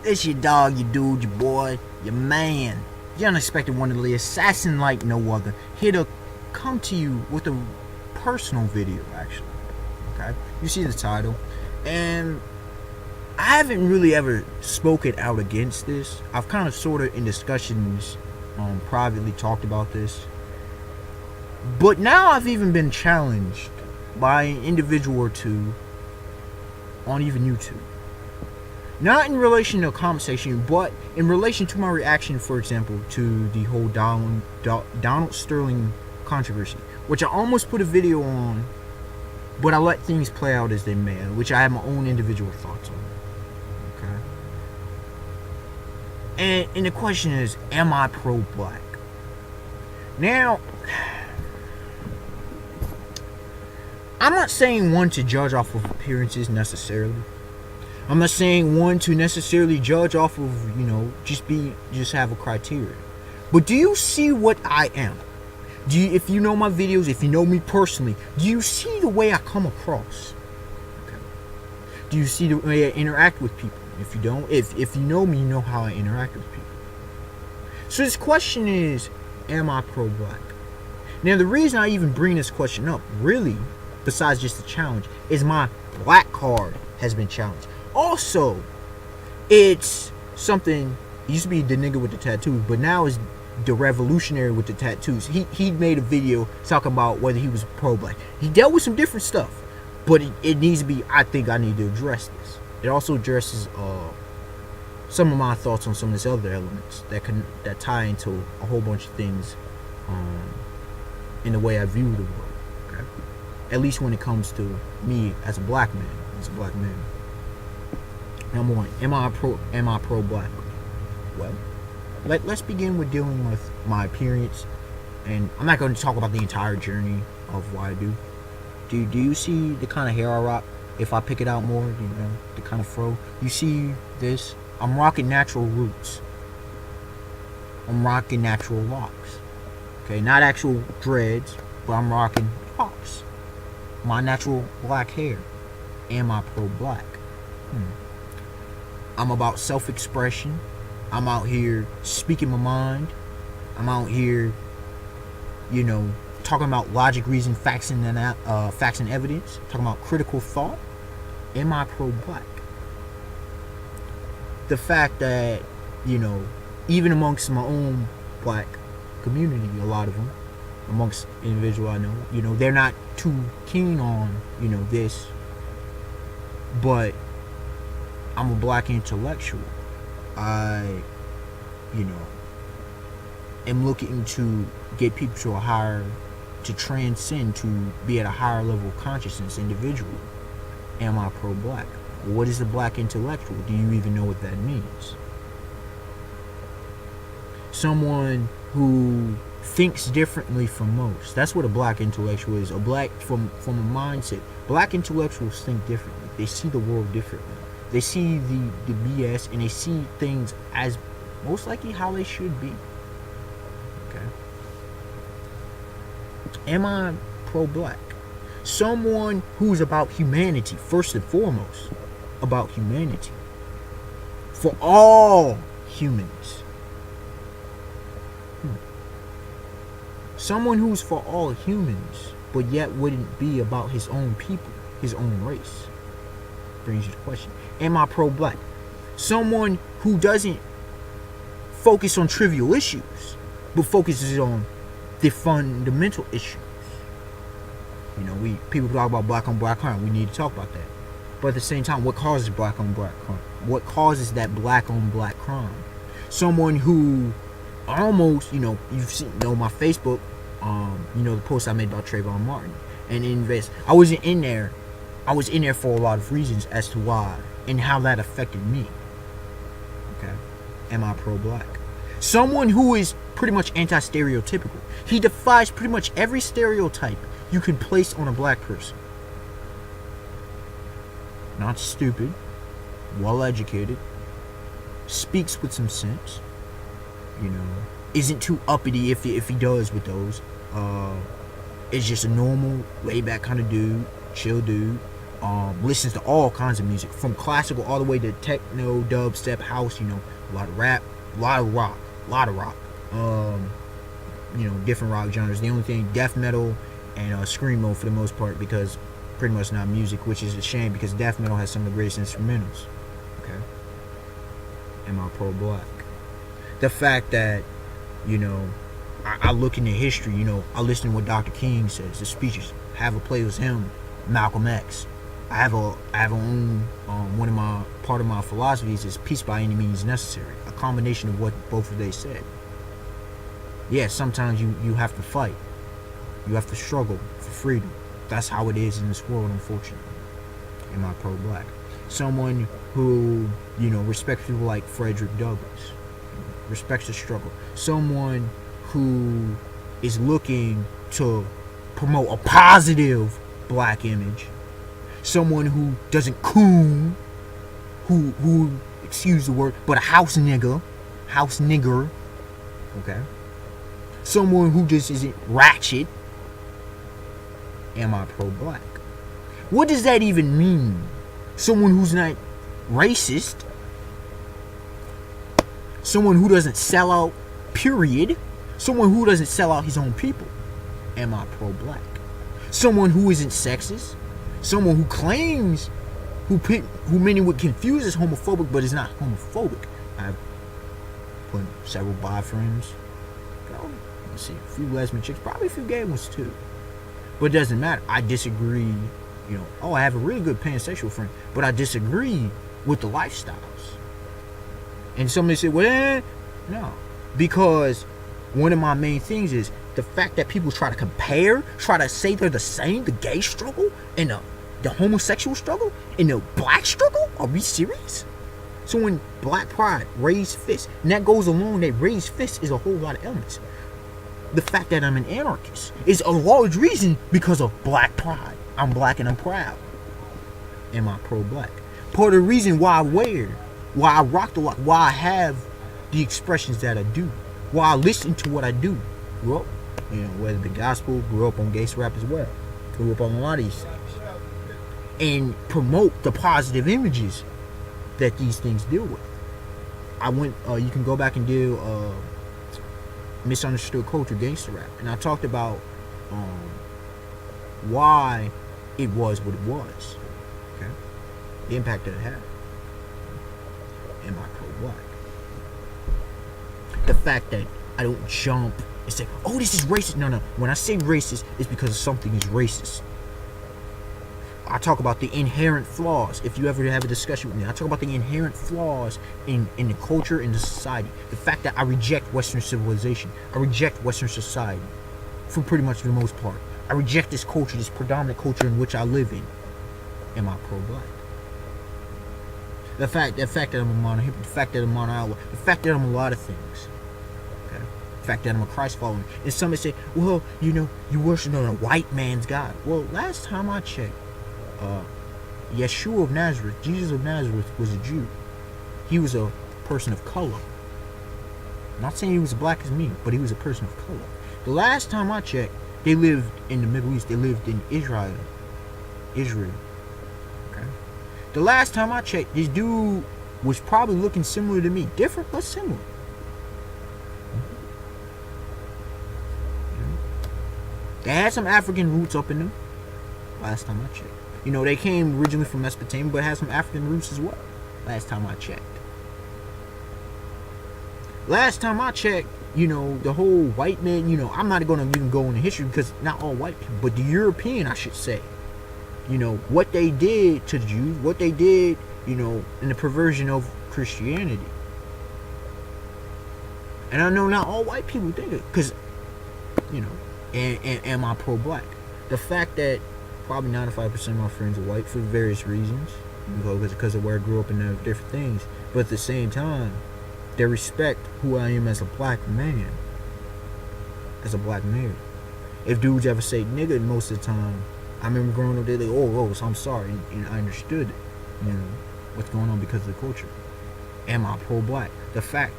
It's your dog, your dude, your boy, your man, the unexpected one of the assassin like no other. Here to come to you with a personal video, actually. Okay? You see the title. And I haven't really ever spoken out against this. I've kind of sort of in discussions privately talked about this. But now I've even been challenged by an individual or two on even YouTube. Not in relation to a conversation, but in relation to my reaction, for example, to the whole Donald Sterling controversy, which I almost put a video on, but I let things play out as they may, which I have my own individual thoughts on. Okay? And the question is, am I pro-black? Now, I'm not saying one to judge off of appearances necessarily. I'm not saying one to necessarily judge off of, just have a criteria. But do you see what I am? If you know my videos, if you know me personally, do you see the way I come across? Okay. Do you see the way I interact with people? If you don't, if you know me, you know how I interact with people. So this question is, am I pro-black? Now the reason I even bring this question up, really, besides just the challenge, is my black card has been challenged. Also, it's something, it used to be the nigga with the tattoos, but now it's the revolutionary with the tattoos. He made a video talking about whether he was pro-black. He dealt with some different stuff, but it needs to be, I think I need to address this. It also addresses some of my thoughts on some of these other elements that tie into a whole bunch of things in the way I view the world. Okay? At least when it comes to me as a black man. Number one, am I pro-black? Well, let's begin with dealing with my appearance, and I'm not going to talk about the entire journey of why I do. Do you see the kind of hair I rock? If I pick it out more, the kind of fro. You see this? I'm rocking natural roots. I'm rocking natural locks. Okay, not actual dreads, but I'm rocking locks. My natural black hair. Am I pro-black? I'm about self-expression. I'm out here speaking my mind. I'm out here, talking about logic, reason, facts and evidence. Talking about critical thought. Am I pro-black? The fact that, even amongst my own black community, a lot of them, amongst individuals I know, they're not too keen on, this. But I'm a black intellectual. I, am looking to get people to transcend, to be at a higher level of consciousness individually. Am I pro-black? What is a black intellectual? Do you even know what that means? Someone who thinks differently from most. That's what a black intellectual is. From a mindset. Black intellectuals think differently. They see the world differently. They see the BS, and they see things as most likely how they should be. Okay. Am I pro-black? Someone who's about humanity, first and foremost. About humanity. For all humans. Someone who's for all humans, but yet wouldn't be about his own people, his own race. Brings you to the question. Am I pro-black? Someone who doesn't focus on trivial issues, but focuses on the fundamental issues. People talk about black on black crime. We need to talk about that. But at the same time, what causes black on black crime? What causes that black on black crime? Someone who almost, you've seen, my Facebook, the post I made about Trayvon Martin, and I wasn't in there. I was in there for a lot of reasons as to why and how that affected me. Okay, am I pro-black? Someone who is pretty much anti-stereotypical. He defies pretty much every stereotype you can place on a black person. Not stupid, well-educated, speaks with some sense. Isn't too uppity if he does with those. Is just a normal, laid back kind of dude, chill dude. listens to all kinds of music, from classical all the way to techno, dubstep, house. A lot of rap, a lot of rock, different rock genres. The only thing, death metal and screamo for the most part, because pretty much not music, which is a shame because death metal has some of the greatest instrumentals. Okay. Am I pro-black? The fact that, I look into history, I listen to what Dr. King says, the speeches, have a play with him, Malcolm X. I have own, part of my philosophies is peace by any means necessary. A combination of what both of they said. Yeah, sometimes you have to fight. You have to struggle for freedom. That's how it is in this world, unfortunately. Am I pro-black? Someone who, respects people like Frederick Douglass. Respects the struggle. Someone who is looking to promote a positive black image. Someone who doesn't coon. Who, excuse the word, but a house nigger. Okay? Someone who just isn't ratchet. Am I pro-black? What does that even mean? Someone who's not racist. Someone who doesn't sell out, period. Someone who doesn't sell out his own people. Am I pro-black? Someone who isn't sexist. Someone who claims, who many would confuse as homophobic, but is not homophobic. I've put several boyfriends. Let's see, a few lesbian chicks, probably a few gay ones too. But it doesn't matter. I disagree. I have a really good pansexual friend, but I disagree with the lifestyles. And somebody said, well, no. Because one of my main things is the fact that people try to compare, try to say they're the same, the gay struggle and the homosexual struggle and the black struggle. Are we serious? So when Black Pride raised fists, and that goes along, that raised fists is a whole lot of elements. The fact that I'm an anarchist is a large reason because of Black Pride. I'm black and I'm proud. Am I pro-black? Part of the reason why I rock the lock, why I have the expressions that I do, why I listen to what I do. Grew up, whether the gospel, grew up on gangsta rap as well. Grew up on a lot of these things. And promote the positive images that these things deal with. You can go back and do misunderstood culture, gangster rap, and I talked about why it was what it was. Okay, the impact that it had. Am I pro-black? The fact that I don't jump and say, "Oh, this is racist." No. When I say racist, it's because something is racist. I talk about the inherent flaws. If you ever have a discussion with me, I talk about the inherent flaws in the culture, in the society. The fact that I reject Western civilization. I reject Western society for pretty much the most part. I reject this culture, this predominant culture in which I live in. Am I pro-black? The fact that I'm a mono-hip, the fact that I'm a mono-outlaw, the fact that I'm a lot of things. Okay? The fact that I'm a Christ follower. And somebody say, well, you worship a white man's God. Well, last time I checked, Yeshua of Nazareth, Jesus of Nazareth, was a Jew. He was a person of color. I'm not saying he was as black as me, but he was a person of color. The last time I checked, they lived in the Middle East. They lived in Israel. Okay. The last time I checked, this dude was probably looking similar to me. Different, but similar. They had some African roots up in them. Last time I checked. They came originally from Mesopotamia, but had some African roots as well. Last time I checked. Last time I checked, the whole white man, I'm not going to even go into history because not all white people, but the European, I should say. What they did to the Jews, what they did, in the perversion of Christianity. And I know not all white people think it, because, and am I pro-black? The fact that probably 95% of my friends are white for various reasons, because of where I grew up and different things. But at the same time, they respect who I am as a black man, as a black male. If dudes ever say nigga, most of the time, I remember growing up, they're like, oh, so I'm sorry, and I understood it, what's going on because of the culture. Am I pro-black? The fact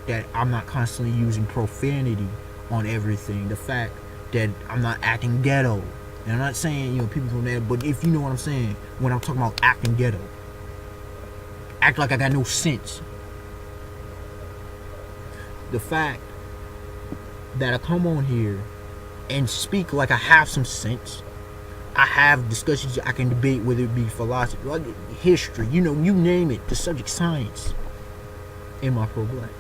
that I'm not constantly using profanity on everything, the fact that I'm not acting ghetto, And I'm not saying, people from there, but if you know what I'm saying, when I'm talking about acting ghetto, act like I got no sense. The fact that I come on here and speak like I have some sense, I have discussions I can debate, whether it be philosophy, like history, you name it, the subject science. Am I pro-black?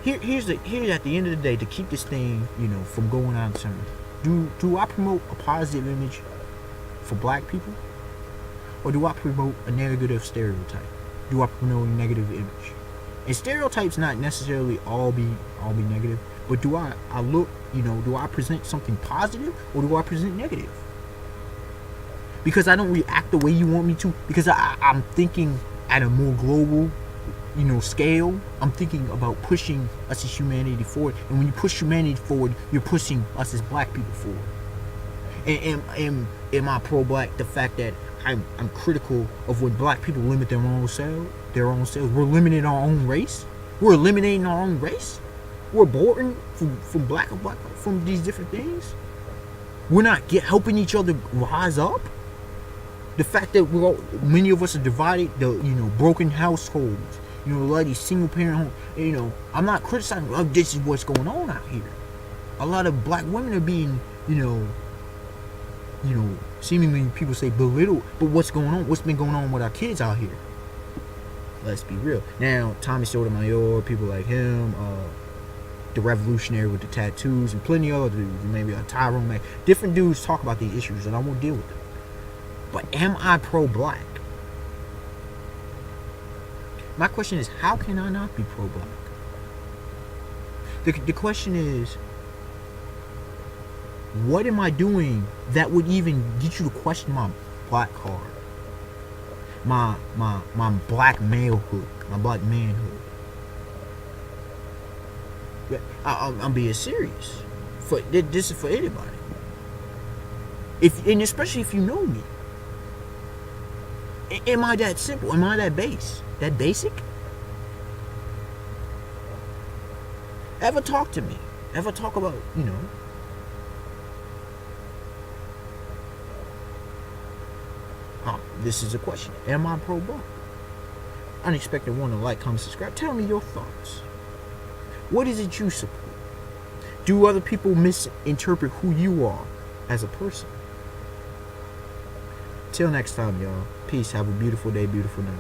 Here's at the end of the day, to keep this thing, from going out of turn. Do I promote a positive image for black people, or do I promote a negative stereotype? Do I promote a negative image? And stereotypes not necessarily all be negative, but do I look, do I present something positive, or do I present negative? Because I don't react the way you want me to, because I'm thinking at a more global, scale. I'm thinking about pushing us as humanity forward, and when you push humanity forward, you're pushing us as black people forward. And am I pro-black? The fact that I'm critical of when black people limit their own selves. We're limiting our own race. We're eliminating our own race. We're aborting from black from these different things. We're not helping each other rise up. The fact that many of us are divided, broken households, like these single parent homes. I'm not criticizing. This is what's going on out here. A lot of black women are being, seemingly people say belittled. But what's going on? What's been going on with our kids out here? Let's be real. Now, Tommy Sotomayor, people like him, the revolutionary with the tattoos, and plenty of other dudes, maybe Tyrone Mack. Different dudes talk about these issues, and I won't deal with them. But am I pro-black? My question is, how can I not be pro-black? The question is, what am I doing that would even get you to question my black card? My black malehood, my black manhood. I'm being serious. This is for anybody. And especially if you know me. Am I that simple? Am I that that basic? Ever talk to me? Ever talk about, this is a question. Am I pro-black? Unexpected one to like, comment, subscribe. Tell me your thoughts. What is it you support? Do other people misinterpret who you are as a person? Till next time, y'all. Peace. Have a beautiful day, beautiful night.